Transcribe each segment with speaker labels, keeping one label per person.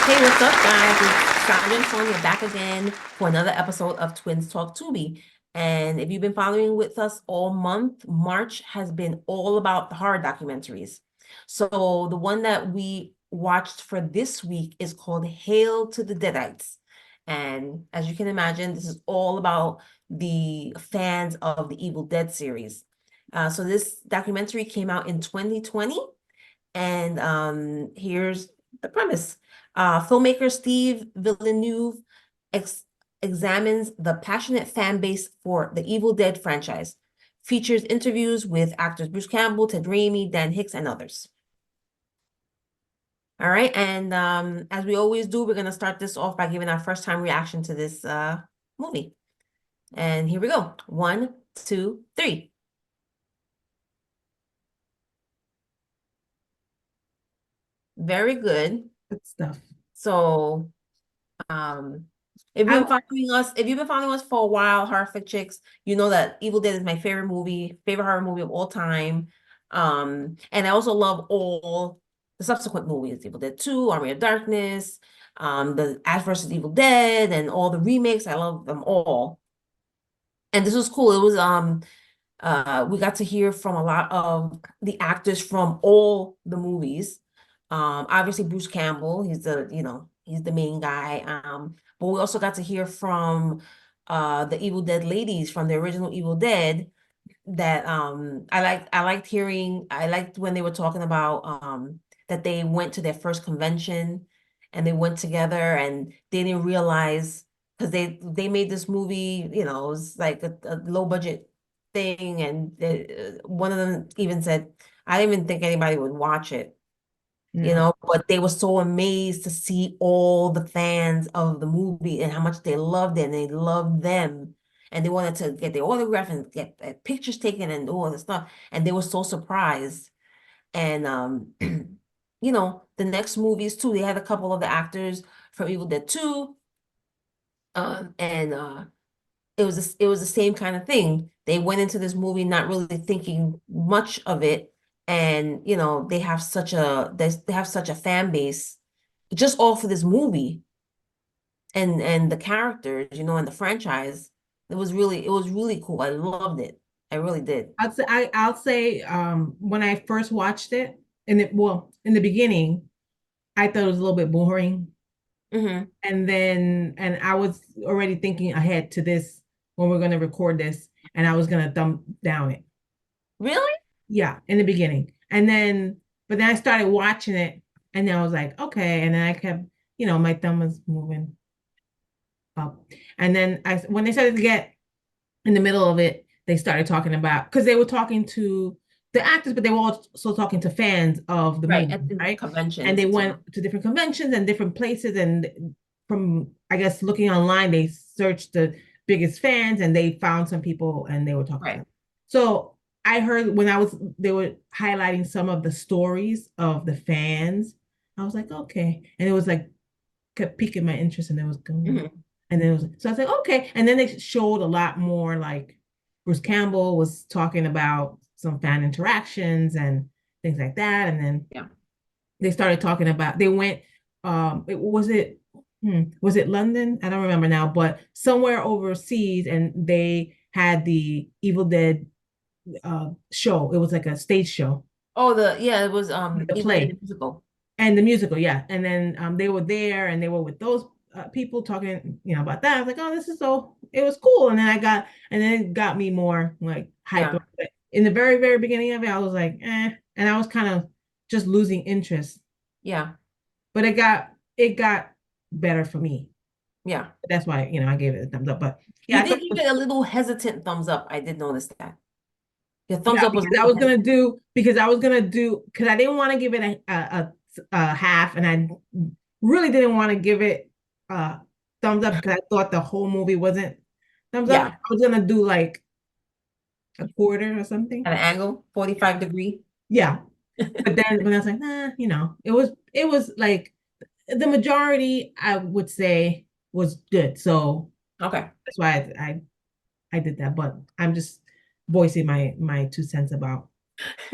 Speaker 1: Hey, what's up, guys? It's Sandra and Sonia back again for another episode of Twins Talk Tubi. And if you've been following with us all month, March has been all about the horror documentaries. So the one that we watched for this week is called Hail to the Deadites. And as you can imagine, this is all about the fans of the Evil Dead series. So this documentary came out in 2020, and here's the premise. Filmmaker Steve Villeneuve ex examines the passionate fan base for the Evil Dead franchise, features interviews with actors Bruce Campbell, Ted Raimi, Dan Hicks, and others. All right, and as we always do, we're going to start this off by giving our first time reaction to this movie. And here we go. 1, 2, 3. Very good.
Speaker 2: Good stuff.
Speaker 1: So, um, if you've been following us for a while, Horrific Chicks, you know that Evil Dead is my favorite horror movie of all time. And I also love all the subsequent movies, Evil Dead 2, Army of Darkness, the Ash versus Evil Dead, and all the remakes. I love them all. And this was cool. It was we got to hear from a lot of the actors from all the movies. Obviously Bruce Campbell, he's the main guy. But we also got to hear from the Evil Dead ladies from the original Evil Dead that I liked when they were talking about that they went to their first convention and they went together and they didn't realize because they made this movie, it was like a low budget thing, and one of them even said, I didn't even think anybody would watch it,
Speaker 2: Yeah.
Speaker 1: but they were so amazed to see all the fans of the movie and how much they loved it and they loved them. And they wanted to get their autograph and get pictures taken and all this stuff. And they were so surprised. And the next movies too, they had a couple of the actors from Evil Dead 2. And it was the same kind of thing. They went into this movie not really thinking much of it, and they have such a fan base just all for this movie and the characters, and the franchise. It was really cool. I loved it. I really did.
Speaker 2: I'll say when I first watched it, in the beginning, I thought it was a little bit boring.
Speaker 1: Hmm.
Speaker 2: And I was already thinking ahead to this when we're gonna record this, and I was gonna thumb down it.
Speaker 1: Really?
Speaker 2: Yeah, in the beginning. But then I started watching it, and then I was like, okay. And then I kept, my thumb was moving up. And then when they started to get in the middle of it, they started talking about, because they were talking to the actors, but they were also talking to fans of the
Speaker 1: Right,
Speaker 2: movie,
Speaker 1: at the
Speaker 2: right? And
Speaker 1: conventions
Speaker 2: they
Speaker 1: and
Speaker 2: went
Speaker 1: stuff.
Speaker 2: to different conventions and different places. And from, I guess, looking online, they searched the biggest fans and they found some people and they were talking to
Speaker 1: Right.
Speaker 2: them. So I heard they were highlighting some of the stories of the fans. I was like, okay. And it was like, kept piquing my interest and it was going.
Speaker 1: Hmm.
Speaker 2: And then it was, so I was like, okay. And then they showed a lot more, like Bruce Campbell was talking about some fan interactions and things like that. And then
Speaker 1: Yeah.
Speaker 2: they started talking about, they went, was it London? I don't remember now, but somewhere overseas, and they had the Evil Dead show. It was like a stage show,
Speaker 1: Oh, it was
Speaker 2: like a
Speaker 1: Evil Dead
Speaker 2: play.
Speaker 1: the musical.
Speaker 2: And the musical, yeah. And then they were there and they were with those people talking, about that. I was like, oh, this is so, it was cool. And then it got me more like hyper.
Speaker 1: Yeah.
Speaker 2: But in the very, very beginning of it, I was like, eh. And I was kind of just losing interest.
Speaker 1: Yeah.
Speaker 2: But it got better for me.
Speaker 1: Yeah.
Speaker 2: That's why, I gave it a thumbs up. But yeah,
Speaker 1: You
Speaker 2: I thought
Speaker 1: did
Speaker 2: it
Speaker 1: give
Speaker 2: was,
Speaker 1: it a little hesitant thumbs up. I did notice that. Your thumbs
Speaker 2: yeah,
Speaker 1: up was a
Speaker 2: because I
Speaker 1: little
Speaker 2: was gonna
Speaker 1: hesitant.
Speaker 2: do, because I didn't want to give it a half, and I really didn't want to give it a thumbs up because I thought the whole movie wasn't thumbs up.
Speaker 1: Yeah.
Speaker 2: I was gonna do like a quarter or something.
Speaker 1: At an angle, 45 degree.
Speaker 2: Yeah, but then when I was like, nah, it was like the majority I would say was good. So
Speaker 1: Okay.
Speaker 2: that's why I did that. But I'm just voicing my 2 cents about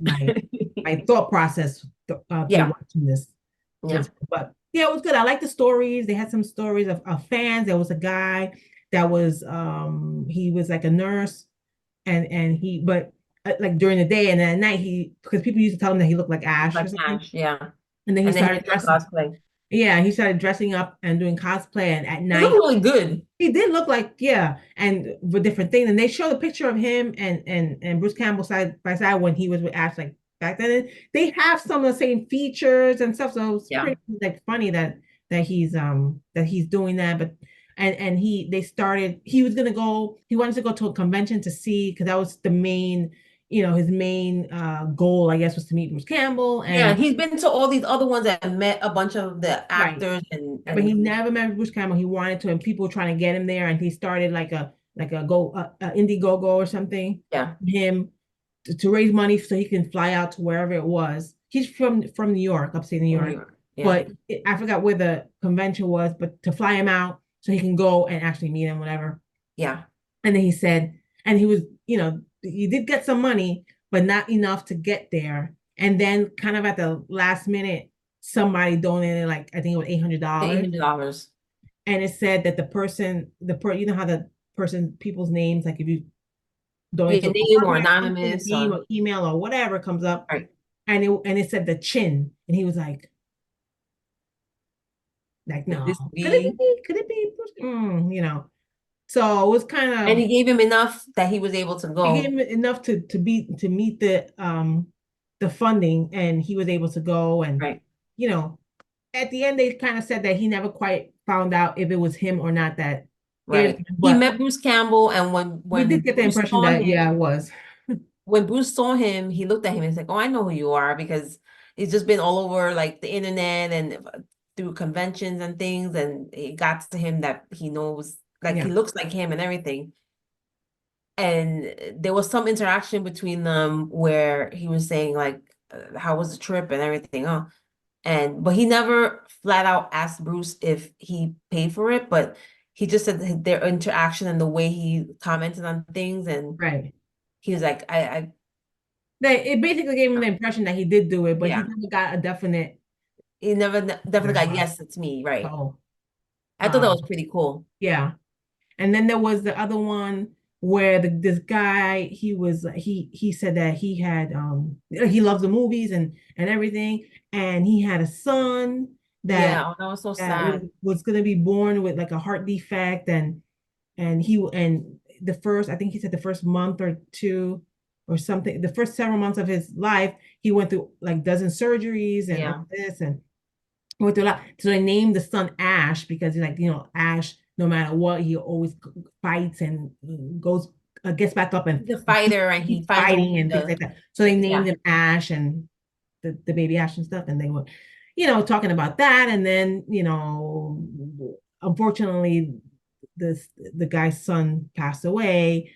Speaker 2: my my thought process through
Speaker 1: Yeah.
Speaker 2: watching this.
Speaker 1: Yeah.
Speaker 2: Yeah, it was good. I like the stories. They had some stories of fans. There was a guy that was he was like a nurse and he but like during the day and then at night he because people used to tell him that he looked like
Speaker 1: It's
Speaker 2: Ash or
Speaker 1: like
Speaker 2: something.
Speaker 1: Ash, yeah.
Speaker 2: And then he
Speaker 1: And then he
Speaker 2: started
Speaker 1: did the
Speaker 2: dressing.
Speaker 1: cosplay.
Speaker 2: Yeah, he started dressing up and doing cosplay and at
Speaker 1: He looked
Speaker 2: night
Speaker 1: really good.
Speaker 2: he did look like, yeah, and with different things. And they showed a picture of him and Bruce Campbell side by side when he was with Ash, like back then. And they have some of the same features and stuff. So it's
Speaker 1: Yeah.
Speaker 2: pretty like funny that he's doing that. But and they started he wanted to go to a convention to see because that was the main, his main goal, I guess, was to meet Bruce Campbell.
Speaker 1: Yeah,
Speaker 2: And
Speaker 1: he's been to all these other ones and met a bunch of the
Speaker 2: right.
Speaker 1: actors and
Speaker 2: But he
Speaker 1: and
Speaker 2: never met Bruce Campbell. He wanted to, and people were trying to get him there, and he started like a Indiegogo or something.
Speaker 1: yeah,
Speaker 2: Him to raise money so he can fly out to wherever it was. He's from New York, upstate New
Speaker 1: in New
Speaker 2: York,
Speaker 1: York. Yeah.
Speaker 2: but I forgot where the convention was. But to fly him out so he can go and actually meet him, whatever.
Speaker 1: Yeah.
Speaker 2: And then he said, and he was, he did get some money, but not enough to get there. And then, kind of at the last minute, somebody donated like I think it was eight hundred
Speaker 1: The
Speaker 2: dollars
Speaker 1: $800.
Speaker 2: and it said that you know how the person people's names, like if you donate
Speaker 1: Yeah,
Speaker 2: to a
Speaker 1: name or
Speaker 2: GoFundMe or something, the
Speaker 1: anonymous
Speaker 2: name
Speaker 1: or
Speaker 2: or email or whatever comes up,
Speaker 1: right.
Speaker 2: and it said the chin, and he was like
Speaker 1: Could
Speaker 2: no,
Speaker 1: this be?
Speaker 2: could it be, so it was kind
Speaker 1: And
Speaker 2: of,
Speaker 1: he gave him enough that he was able to
Speaker 2: it gave
Speaker 1: go.
Speaker 2: him enough to meet the funding, and he was able to go. And
Speaker 1: Right.
Speaker 2: you know at the end they kind of said that he never quite found out if it was him or not that gave it to
Speaker 1: Right.
Speaker 2: him,
Speaker 1: He
Speaker 2: but
Speaker 1: met Bruce Campbell and
Speaker 2: we did get the impression that, yeah, it was.
Speaker 1: When Bruce saw him, he looked at him and said, "Oh, I know who you are," because it's just been all over like the internet and through conventions and things, and it got to him that he knows, like he
Speaker 2: Yeah,
Speaker 1: looks like him and everything. And there was some interaction between them where he was saying like, "How was the trip and everything?" Oh, and but he never flat out asked Bruce if he paid for it, but he just said that their interaction and the way he commented on things, and
Speaker 2: right.
Speaker 1: he was like, "I
Speaker 2: It basically gave him the impression that he did do it, but he
Speaker 1: yeah."
Speaker 2: never got a definite.
Speaker 1: He never definitely got
Speaker 2: Wow.
Speaker 1: yes, it's me, right?
Speaker 2: So,
Speaker 1: I thought that was pretty cool.
Speaker 2: yeah. And then there was the other one where this guy, he said that he loves the movies and everything, and he had a son that
Speaker 1: Yeah, oh, that was so
Speaker 2: that
Speaker 1: sad.
Speaker 2: was going to be born with like a heart defect, and the first, I think he said the first month or two or something, the first several months of his life, he went through like dozen surgeries and
Speaker 1: Yeah,
Speaker 2: all this and went through a lot. So they named the son Ash because he's like, Ash, no matter what, he always fights and goes, gets back up and
Speaker 1: he's a fighter and he
Speaker 2: keeps
Speaker 1: finds a way
Speaker 2: fighting and things
Speaker 1: to,
Speaker 2: like that. So they named
Speaker 1: yeah,
Speaker 2: him Ash and the baby Ash and stuff. And they were, talking about that. And then, unfortunately, the guy's son passed away,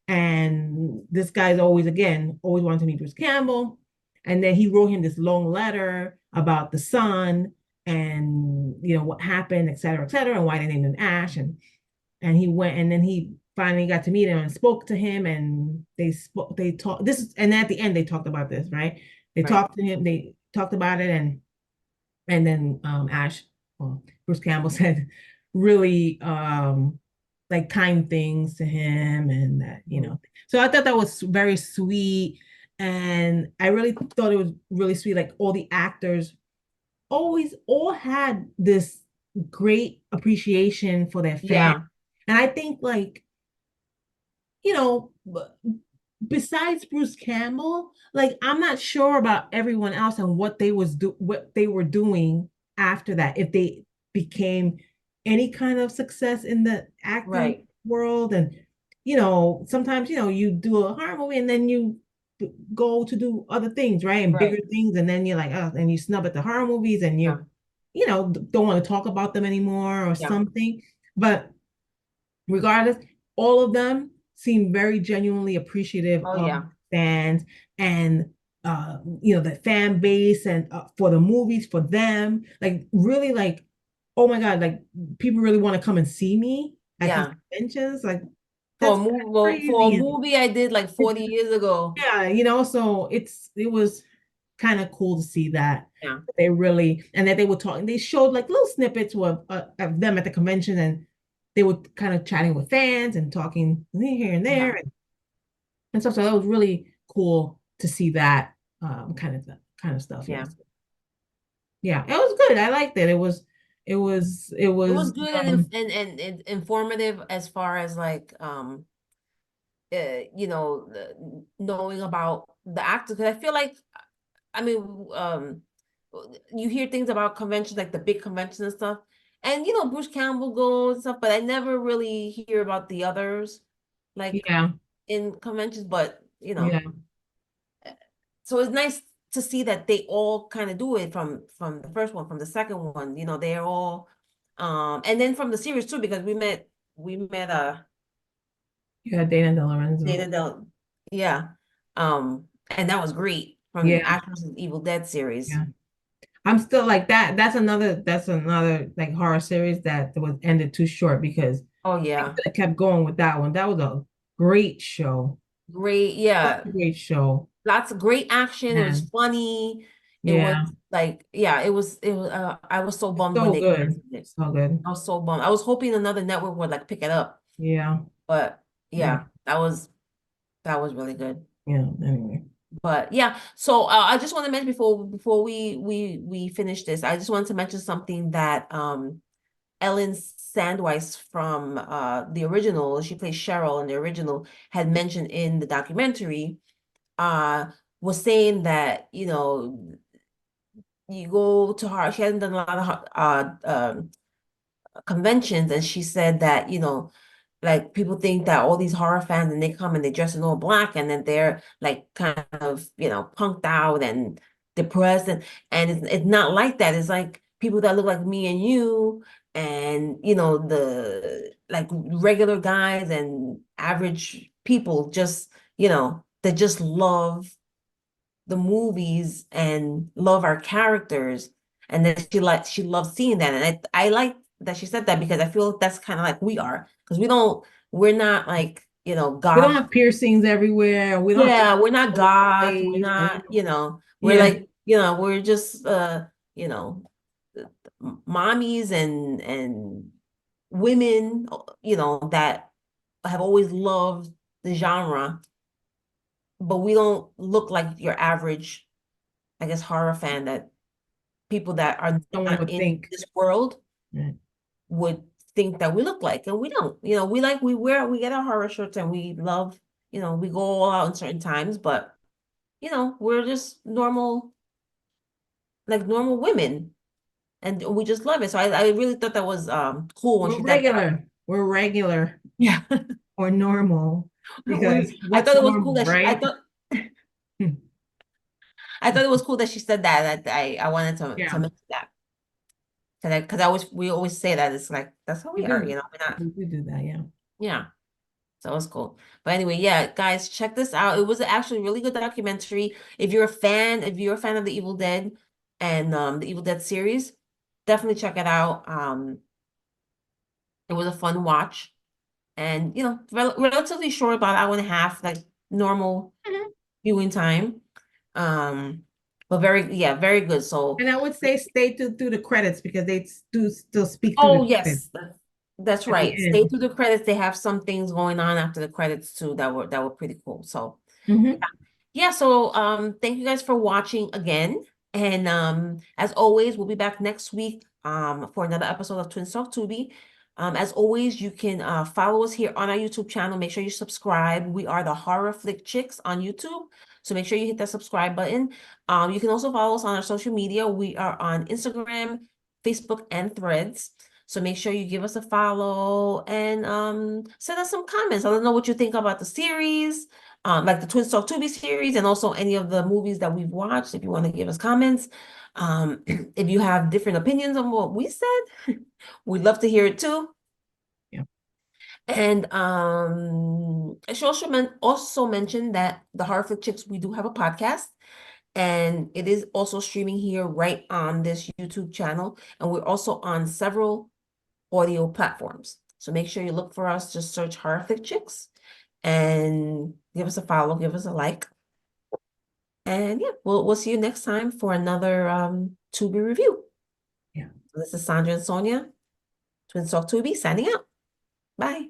Speaker 2: and this guy's always wanted to meet Bruce Campbell. And then he wrote him this long letter about the son and what happened, et cetera, and why they named him Ash. And he went, and then he finally got to meet him and spoke to him, and they talked and at the end they talked about this, right? They
Speaker 1: right.
Speaker 2: talked to him, they talked about it, and then Bruce Campbell said really like kind things to him, and that,
Speaker 1: Mhm.
Speaker 2: so I thought that was very sweet. And I really thought it was really sweet. Like all the actors always all had this great appreciation for their fans.
Speaker 1: Yeah,
Speaker 2: And I think, like, you know, besides Bruce Campbell, like I'm not sure about everyone else and what they were doing after that. If they became any kind of success in the acting
Speaker 1: right,
Speaker 2: world, and sometimes you do a horror movie and then you go to do other things, right? And bigger
Speaker 1: right.
Speaker 2: things, and then you're like, oh, and you snub at the horror movies, and
Speaker 1: Yeah,
Speaker 2: don't want to talk about them anymore or
Speaker 1: yeah.
Speaker 2: something. But regardless, all of them seem very genuinely appreciative
Speaker 1: Oh
Speaker 2: of
Speaker 1: yeah.
Speaker 2: fans and the fan base, and for the movies, for them, like really, like, oh my God, like people really want to come and see me at these
Speaker 1: Yeah.
Speaker 2: conventions, like
Speaker 1: For a
Speaker 2: that's
Speaker 1: movie, well, for a
Speaker 2: crazy.
Speaker 1: movie I did like
Speaker 2: It's,
Speaker 1: 40 years ago.
Speaker 2: yeah, so it was. kind of cool to see that.
Speaker 1: Yeah.
Speaker 2: They really, and that they were talking, they showed like little snippets of them at the convention, and they were kind of chatting with fans and talking here and there,
Speaker 1: Yeah.
Speaker 2: and stuff. So that was really cool to see that kind of stuff.
Speaker 1: Yeah.
Speaker 2: Yes. Yeah, it was good. I liked it. It
Speaker 1: It was
Speaker 2: was
Speaker 1: good and and informative as far as like knowing about the actors. Because I feel like, I mean, you hear things about conventions, like the big conventions and stuff, and Bruce Campbell goes and stuff, but I never really hear about the others, like
Speaker 2: yeah,
Speaker 1: in conventions. But
Speaker 2: yeah.
Speaker 1: so it's nice to see that they all kind of do it from the first one, from the second one. They're all, and then from the series too, because we met
Speaker 2: Yeah, Dana
Speaker 1: Dana
Speaker 2: DeLorenzo.
Speaker 1: Del, yeah, and that was great from
Speaker 2: Yeah,
Speaker 1: Actors Evil Dead series.
Speaker 2: yeah. I'm still like that. That's another like horror series that was ended too short because
Speaker 1: Oh
Speaker 2: I
Speaker 1: yeah,
Speaker 2: kept going with that one. That was a great show.
Speaker 1: great,
Speaker 2: Such
Speaker 1: yeah,
Speaker 2: a great show.
Speaker 1: lots of great action. It was
Speaker 2: Man.
Speaker 1: funny. It was
Speaker 2: Yeah.
Speaker 1: like, yeah, it was. I was so bummed when
Speaker 2: So
Speaker 1: they
Speaker 2: good.
Speaker 1: canceled it.
Speaker 2: So good.
Speaker 1: I was so bummed. I was hoping another network would like pick it up,
Speaker 2: Yeah.
Speaker 1: but
Speaker 2: Yeah.
Speaker 1: yeah, that was really good.
Speaker 2: Yeah. Anyway.
Speaker 1: But yeah, so I just want to mention before we finish this, I just wanted to mention something that Ellen Sandweiss from the original, she plays Cheryl in the original, had mentioned in the documentary, uh was saying that you go to her, she hasn't done a lot of conventions, and she said that like people think that all these horror fans, and they come and they dress in all black, and then they're like kind of punked out and depressed, and it's not like that. It's like people that look like me and you, and the like regular guys and average people, just that just love the movies and love our characters, and then she loves seeing that, and I like that she said that, because I feel that's kind of like we are, because we're not like
Speaker 2: We don't
Speaker 1: goth.
Speaker 2: have piercings everywhere. We don't have
Speaker 1: Yeah, we're not
Speaker 2: all over the
Speaker 1: goth, we're
Speaker 2: place. And we
Speaker 1: not,
Speaker 2: don't,
Speaker 1: we're
Speaker 2: yeah.
Speaker 1: like, we're just you know mommies and women, that have always loved the genre, but we don't look like your average, I guess, horror fan, that people that are
Speaker 2: Someone
Speaker 1: not
Speaker 2: would
Speaker 1: in
Speaker 2: think.
Speaker 1: this world
Speaker 2: Yeah.
Speaker 1: would think that we look like, and we don't. We get our horror shirts, and we love, we go all out in certain times, but we're just normal, like normal women, and we just love it. So I really thought that was cool when
Speaker 2: We're
Speaker 1: she said that.
Speaker 2: regular. We're regular
Speaker 1: Yeah.
Speaker 2: or normal because
Speaker 1: I
Speaker 2: what's
Speaker 1: thought it was cool
Speaker 2: normal,
Speaker 1: that
Speaker 2: right?
Speaker 1: I thought it was cool that she said that I wanted to
Speaker 2: Yeah,
Speaker 1: mention that, because we always say that, it's like that's how
Speaker 2: we
Speaker 1: we are,
Speaker 2: do.
Speaker 1: we're not.
Speaker 2: We do that. Yeah.
Speaker 1: Yeah. So it was cool. But anyway, yeah, guys, check this out. It was actually a really good documentary. If you're a fan of the Evil Dead and the Evil Dead series, definitely check it out. It was a fun watch, and relatively short, about an hour and a half, like normal
Speaker 2: Mhm.
Speaker 1: viewing time. Um, but very good. So,
Speaker 2: And I would say stay through the credits because they do still speak through
Speaker 1: oh
Speaker 2: the credits
Speaker 1: yes, that's
Speaker 2: at the
Speaker 1: right. Stay
Speaker 2: end.
Speaker 1: through the credits. They have some things going on after the credits too, that were pretty cool. So.
Speaker 2: Hmm.
Speaker 1: Yeah, so thank you guys for watching again. And as always, we'll be back next week for another episode of Twin Talk Tubi. As always, you can follow us here on our YouTube channel. Make sure you subscribe. We are the Horror Flick Chicks on YouTube. So make sure you hit that subscribe button. You can also follow us on our social media. We are on Instagram, Facebook, and Threads. So make sure you give us a follow and send us some comments. Let us know what you think about the series, like the Twin Talk Tubi series, and also any of the movies that we've watched, if you want to give us comments. If you have different opinions on what we said, we'd love to hear it too.
Speaker 2: Yeah.
Speaker 1: And I should also mention that the Horror Flick Chicks, we do have a podcast, and it is also streaming here right on this YouTube channel. And we're also on several audio platforms. So make sure you look for us, just search Horror Flick Chicks and give us a follow, give us a like. And yeah, we'll see you next time for another Tubi review.
Speaker 2: Yeah.
Speaker 1: This is Sandra and Sonia, Twins Talk Tubi, signing out. Bye.